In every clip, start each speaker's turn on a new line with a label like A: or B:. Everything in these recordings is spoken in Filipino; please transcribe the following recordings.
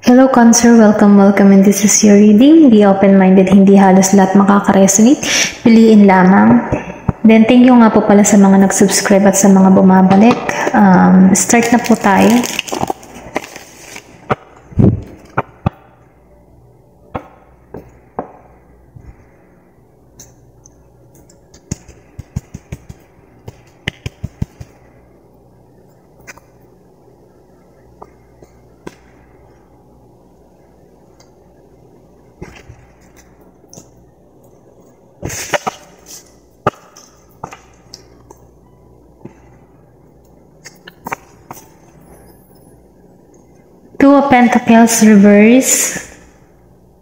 A: Hello Cancer, welcome and this is your reading. Be open-minded, hindi halos lahat makaka-resonate. Piliin lamang. Then thank you nga po pala sa mga nag-subscribe at sa mga bumabalik. Start na po tayo. Two of Pentacles reverse.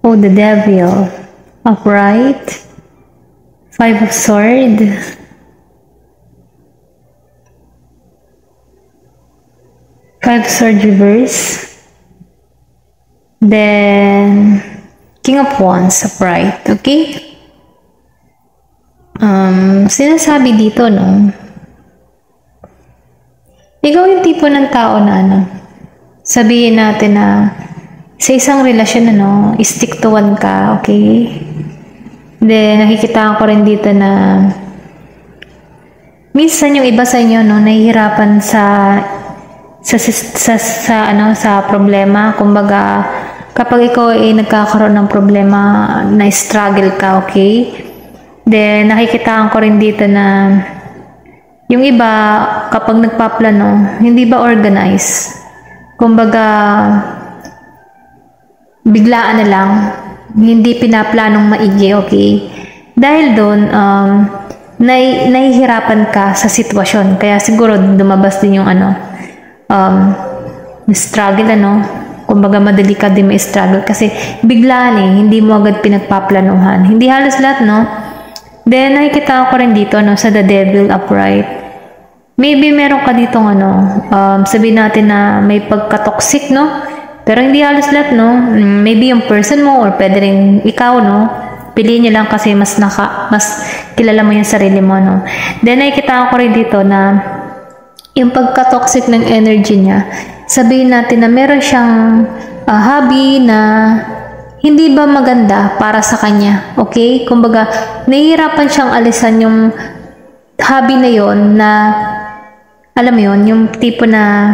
A: Oh, the Devil. Upright. Five of Swords. Five of Swords reverse. Then King of Wands upright. Okay? Sinasabi dito, no? Ikaw yung tipo ng tao na sabihin natin na sa isang relasyon, stick to one ka, okay? Then, nakikita ko rin dito na minsan yung iba sa inyo, nahihirapan sa problema. Kumbaga, kapag ikaw ay nagkakaroon ng problema, na struggle ka, okay? Then, nakikita ko rin dito na yung iba, kapag nagpaplano, hindi ba organize? Kumbaga, biglaan na lang, hindi pinaplanong maigi, okay? Dahil doon, nahihirapan ka sa sitwasyon. Kaya siguro lumabas din yung struggle, kumbaga madali ka din may struggle kasi biglaan hindi mo agad pinagpaplanuhan. Hindi halos lahat, Then, nakikita ko rin dito, sa The Devil upright. Maybe meron ka ditong sabihin natin na may pagka-toxic, Pero hindi halos lahat, Maybe yung person mo or pwede rin ikaw, Piliin niyo lang kasi mas kilala mo yung sarili mo, Then, nakikita ko rin dito na yung pagka-toxic ng energy niya, sabihin natin na meron siyang hobby na hindi ba maganda para sa kanya, okay? Kumbaga, nahihirapan siyang alisan yung hobby na yon na alam mo yun, yung tipo na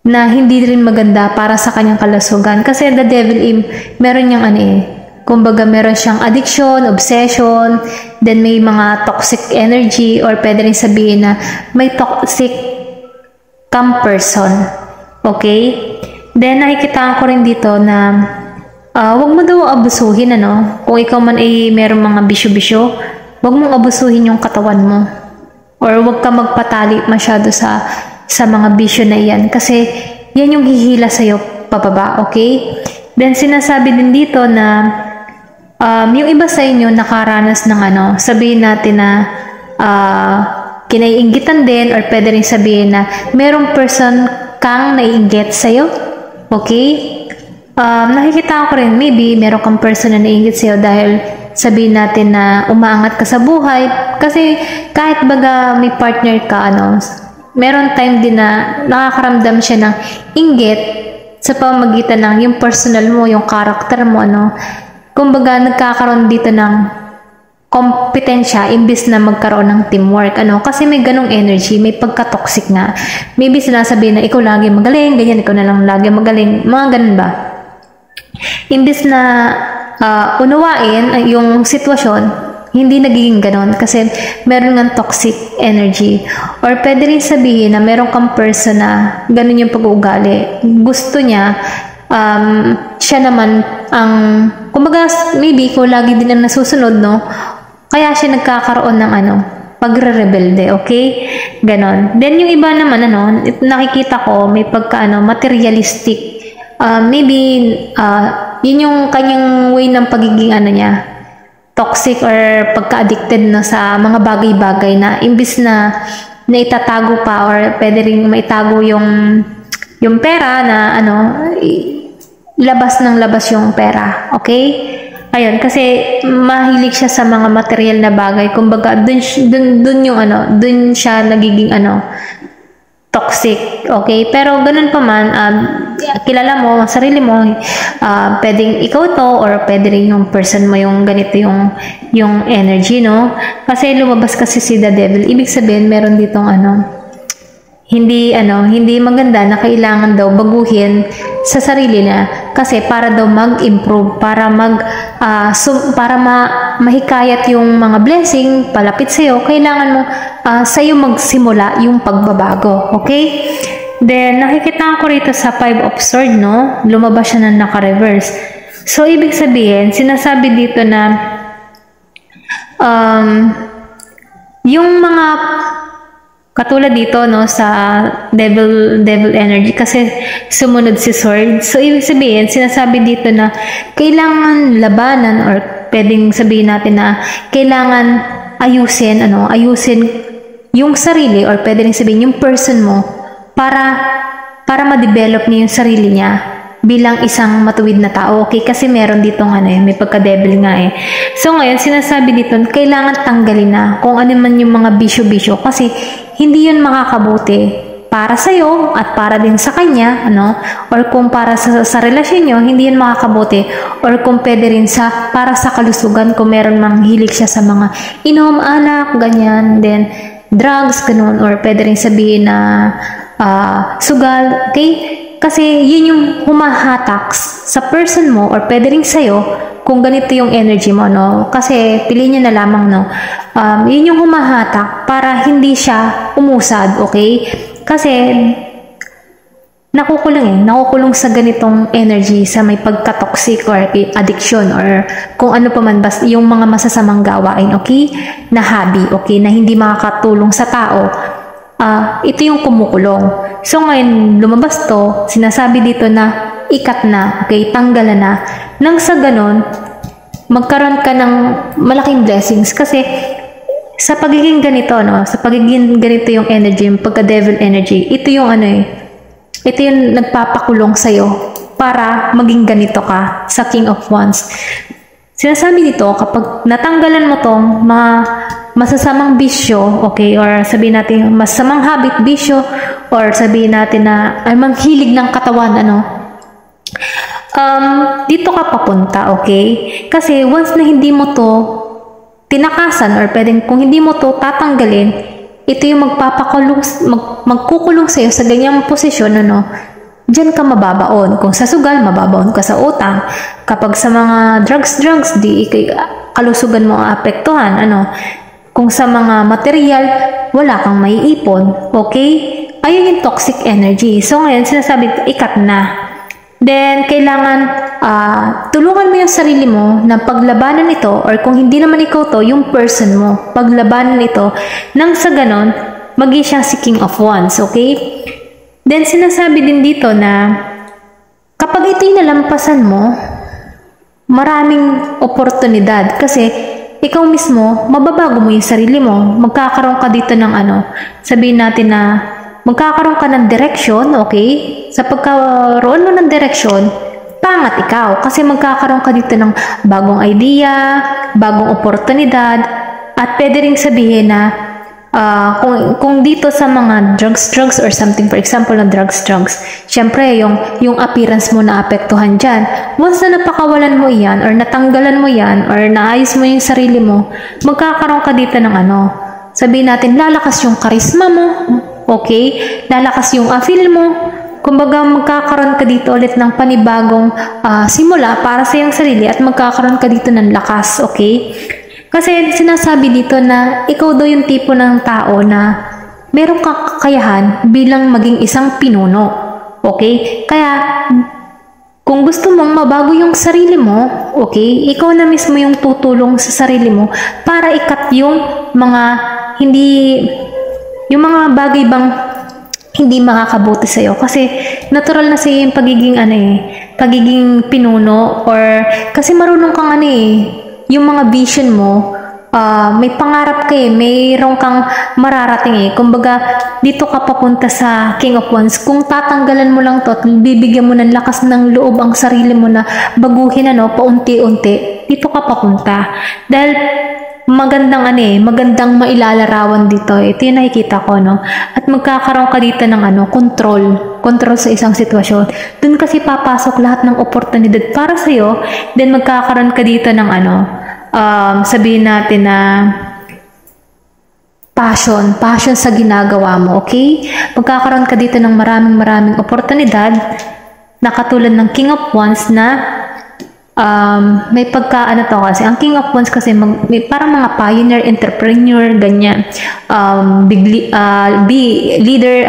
A: hindi rin maganda para sa kanyang kalusugan. Kasi the devil, meron niyang kumbaga meron siyang addiction, obsession, then may mga toxic energy, or pwede rin sabihin na may toxic person. Okay? Then, nakikita ko rin dito na wag mo daw abusuhin, Kung ikaw man ay meron mga bisyo-bisyo, wag mong abusuhin yung katawan mo. Or wag ka magpatali masyado sa mga bisyo na iyan. Kasi, yan yung hihila sa'yo pababa, okay? Then, sinasabi din dito na yung iba sa inyo nakaranas ng sabihin natin na kinaiinggitan din, or pwede rin sabihin na merong person kang naiinggit sa'yo, okay? Nakikita ko rin, maybe meron kang person na naiinggit sa'yo dahil sabihin natin na umaangat ka sa buhay. Kasi kahit baga may partner ka, meron time din na nakakaramdam siya ng inggit sa pamamagitan ng yung personal mo, yung character mo, Kumbaga, nagkakaroon dito ng kompetensya imbis na magkaroon ng teamwork, Kasi may ganong energy, may pagka-toxic nga. Maybe sinasabi na ikaw lagi magaling, ganyan, ikaw na lang lagi magaling, mga ganun ba? Imbis na unawain yung sitwasyon, hindi nagiging ganon kasi meron ng toxic energy. Or pwede rin sabihin na meron kang person na ganun yung pag-uugali. Gusto niya, siya naman ang, kumbaga, maybe ikaw lagi din ang nasusunod, Kaya siya nagkakaroon ng pagre-rebelde, okay? Ganon. Then yung iba naman, nakikita ko, may pagka, materialistic. Maybe, yun yung kanyang way ng pagiging, niya, toxic or pagka-addicted sa mga bagay-bagay na imbis na itatago pa or pwede rin maitago yung pera na labas ng labas yung pera, okay? Ayun, kasi mahilig siya sa mga material na bagay. Kumbaga, dun siya nagiging toxic, okay? Pero ganun pa man, kilala mo ang sarili mo, pwedeng ikaw to or pwede rin yung person mo yung ganito yung energy, no? Kasi lumabas kasi si the devil, ibig sabihin meron ditong hindi maganda na kailangan daw baguhin sa sarili niya kasi para daw mag-improve, para mahikayat yung mga blessing palapit sa iyo, kailangan mo sa iyo magsimula yung pagbabago, okay? Then nakikita ko rito sa 5 of Swords, no? Lumabas siya na naka-reverse. So ibig sabihin, sinasabi dito na yung mga katulad dito, no, sa devil energy kasi sumunod si sword. So ibig sabihin, sinasabi dito na kailangan labanan or pwedeng sabihin natin na kailangan ayusin yung sarili or pwedeng sabihin yung person mo para ma-develop niya yung sarili niya bilang isang matuwid na tao, okay? Kasi meron ditong may pagka-devil nga eh. So ngayon, sinasabi dito, kailangan tanggalin na kung ano man yung mga bisyo-bisyo kasi hindi yun makakabuti para sa'yo at para din sa kanya, or kung para sa relasyon nyo, hindi yun makakabuti, or kung pwede rin para sa kalusugan, kung meron mang hilig siya sa mga inom, alak, ganyan, then drugs, ganun, or pwede rin sabihin na sugal, okay? Kasi yun yung humahatak sa person mo or pwede rin sa'yo kung ganito yung energy mo, no? Kasi piliin niya na lamang, no? Yun yung humahatak para hindi siya umusad, okay? Kasi nakukulong sa ganitong energy sa may pagka-toxic or addiction or kung ano pa man basta yung mga masasamang gawain, okay? Na hobby, okay? Na hindi makakatulong sa tao. Ito yung kumukulong. So ngayon, lumabas to, sinasabi dito na ikat na, okay, tanggalan na. Nang sa ganon, magkaroon ka ng malaking blessings kasi sa pagiging ganito, no, sa pagiging ganito yung energy, yung pagka-devil energy, ito yung ito yung nagpapakulong sa'yo para maging ganito ka sa King of Wands. Sinasabi dito, kapag natanggalan mo tong mga masasamang bisyo, okay, or sabihin natin masamang habit, bisyo, or sabihin natin na ay manghilig ng katawan, dito ka papunta, okay? Kasi once na hindi mo to tinakasan or pwedeng kung hindi mo to tatanggalin, ito yung magkukulong sa'yo sa ganyang posisyon, Diyan ka mababaon. Kung sa sugal, mababaon ka sa utang. Kapag sa mga drugs, di kalusugan mo apektuhan, Kung sa mga material, wala kang maiipon, okay? Ayun yung toxic energy. So ngayon, sinasabi, ikat na. Then, kailangan tulungan mo yung sarili mo na paglabanan ito, or kung hindi naman ikaw to, yung person mo, paglabanan ito, nang sa ganon, maging siyang si King of Wands, okay? Then, sinasabi din dito na kapag ito'y nalampasan mo, maraming oportunidad kasi ikaw mismo, mababago mo yung sarili mo. Magkakaroon ka dito ng sabihin natin na magkakaroon ka ng direction, okay? Sa pagkaroon mo ng direction, pangat ikaw. Kasi magkakaroon ka dito ng bagong idea, bagong oportunidad, at pwede rin sabihin na kung dito sa mga drugs or something, for example na drugs, syempre yung appearance mo na apektuhan dyan. Once na napakawalan mo yan or natanggalan mo yan or naayos mo yung sarili mo, magkakaroon ka dito ng sabihin natin, lalakas yung charisma mo, okay? Lalakas yung feel mo. Kumbaga magkakaroon ka dito ulit ng panibagong simula para sa iyong sarili at magkakaroon ka dito ng lakas, okay? Kasi sinasabi dito na ikaw daw yung tipo ng tao na meron kang kakayahan bilang maging isang pinuno. Okay? Kaya, kung gusto mong mabago yung sarili mo, okay, ikaw na mismo yung tutulong sa sarili mo para ikat yung mga bagay bang hindi makakabuti sa'yo. Kasi natural na sa'yo yung pagiging pinuno or kasi marunong kang yung mga vision mo, may pangarap ka mayroon kang mararating Kumbaga, dito ka papunta sa King of Wands. Kung tatanggalan mo lang to at bibigyan mo ng lakas ng loob ang sarili mo na baguhin paunti-unti, dito ka papunta. Dahil magandang magandang mailalarawan dito. Ito yung nakikita ko, no? At magkakaroon ka dito ng control sa isang sitwasyon. Doon kasi papasok lahat ng oportunidad para sa'yo, then magkakaroon ka dito ng sabihin natin na passion sa ginagawa mo, okay? Magkakaroon ka dito ng maraming oportunidad na katulad ng King of Wands na may kasi ang King of Wands kasi may parang mga pioneer, entrepreneur, ganyan, big leader,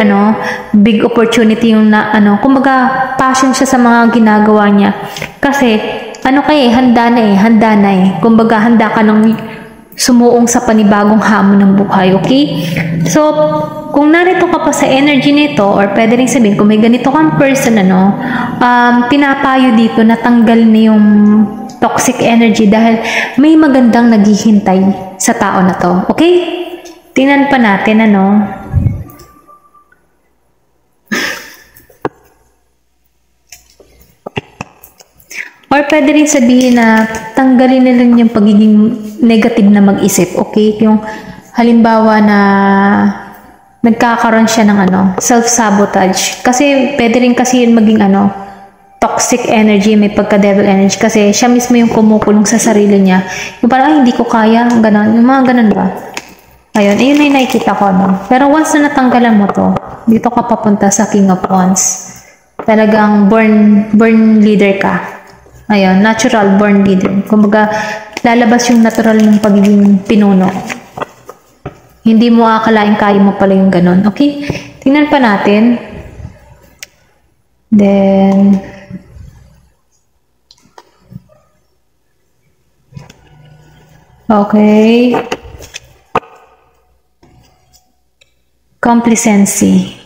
A: big opportunity yung kumbaga passion siya sa mga ginagawa niya kasi handa na kumbaga handa ka ng sumuong sa panibagong hamon ng buhay, okay? So, kung narito ka pa sa energy nito, or pwede rin sabihin, kung may ganito kang person, pinapayo dito na tanggal na yung toxic energy dahil may magandang naghihintay sa tao na to, okay? Tingnan pa natin, Or pwede rin sabihin na tanggalin na lang yung pagiging negative na mag-isip, okay? Yung halimbawa na nagkakaroon siya ng self-sabotage. Kasi pwede rin kasi yun maging toxic energy, may pagka-devil energy. Kasi siya mismo yung kumukulong sa sarili niya. Yung parang, hindi ko kaya, gano'n. Yung mga gano'n ba? Ayun na yung nakikita ko, Pero once na natanggalan mo to, dito ka papunta sa King of Wands. Talagang born leader ka. Ayun, natural born leader. Kumbaga, lalabas yung natural ng pagiging pinuno. Hindi mo akalain kaya mo pala yung ganun. Okay? Tingnan pa natin. Then, okay. Complacency.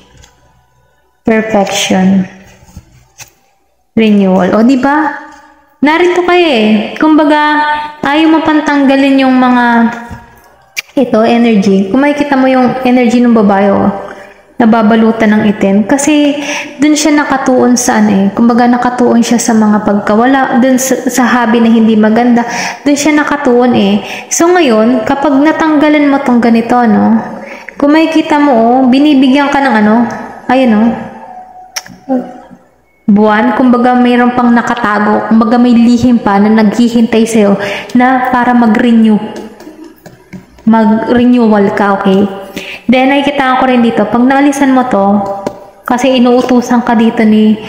A: Perfection. Renewal. O, diba? Narito kayo Kumbaga, ayaw mo pantanggalin yung mga energy. Kung makikita mo yung energy ng babae, nababalutan ng itim. Kasi, dun siya nakatuon sa kumbaga nakatuon siya sa mga pagkawala, dun sa hobby na hindi maganda, dun siya nakatuon So, ngayon, kapag natanggalan mo tong ganito, kung makikita mo, binibigyan ka ng buwan, kumbaga mayroon pang nakatago, kumbaga may lihim pa na naghihintay sa'yo na para mag-renewal ka, okay? Then, nakikita ko rin dito, pag naalisan mo to, kasi inuutusan ka dito ni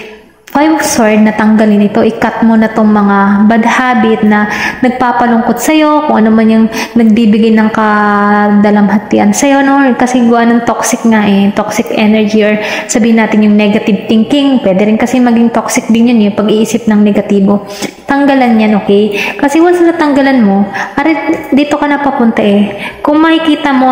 A: Five of Swords na tanggalin ito, i-cut mo na tong mga bad habit na nagpapalungkot sa'yo, kung ano man yung nagbibigay ng kadalamhatian sa'yo, Kasi gawa ng toxic nga toxic energy, or sabihin natin yung negative thinking, pwede rin kasi maging toxic din yan, yung pag-iisip ng negatibo. Tanggalan yan, okay? Kasi once na tanggalan mo, dito ka na papunta Kung makikita mo,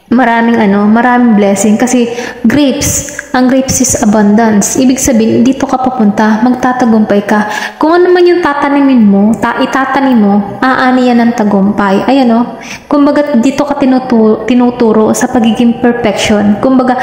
A: maraming blessing kasi ang grapes is abundance. Ibig sabihin, dito ka papunta, magtatagumpay ka. Kung ano man yung tatanimin mo, itatanim mo, aani yan ng tagumpay. Ayan kumbaga dito ka tinuturo sa pagiging perfection. Kumbaga,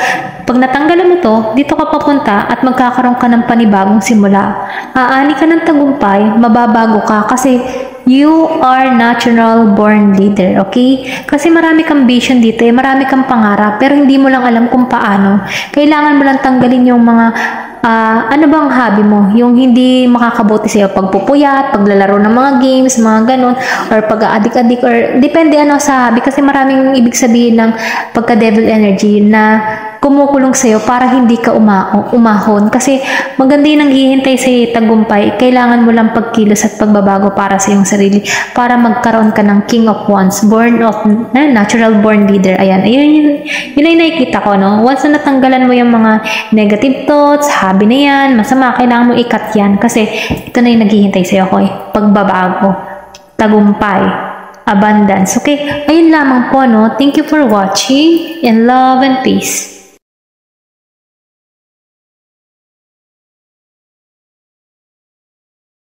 A: pag natanggalan mo to, dito ka papunta at magkakaroon ka ng panibagong simula. Aani ka ng tagumpay, mababago ka kasi you are natural born leader, okay? Kasi marami kang vision dito, marami kang pangarap, pero hindi mo lang alam kung paano. Kailangan mo lang tanggalin yung mga ano bang hobby mo? Yung hindi makakabuti sa'yo, pagpupuyat, paglalaro ng mga games, mga ganun, or pag-adik-adik, or depende sa hobby, kasi maraming ibig sabihin ng pagka-devil energy na kumukulong sa'yo para hindi ka umahon. Kasi maganda yung naghihintay sa'yo tagumpay. Kailangan mo lang pagkilos at pagbabago para sa iyong sarili. Para magkaroon ka ng King of Wands. Natural born leader. Ayan. Yun ay nakikita ko, Once na natanggalan mo yung mga negative thoughts, hobby na yan, masama, kailangan mo i-cut yan. Kasi ito na yung naghihintay sa'yo ko pagbabago. Tagumpay. Abundance. Okay? Ayun lamang po, Thank you for watching and love and peace.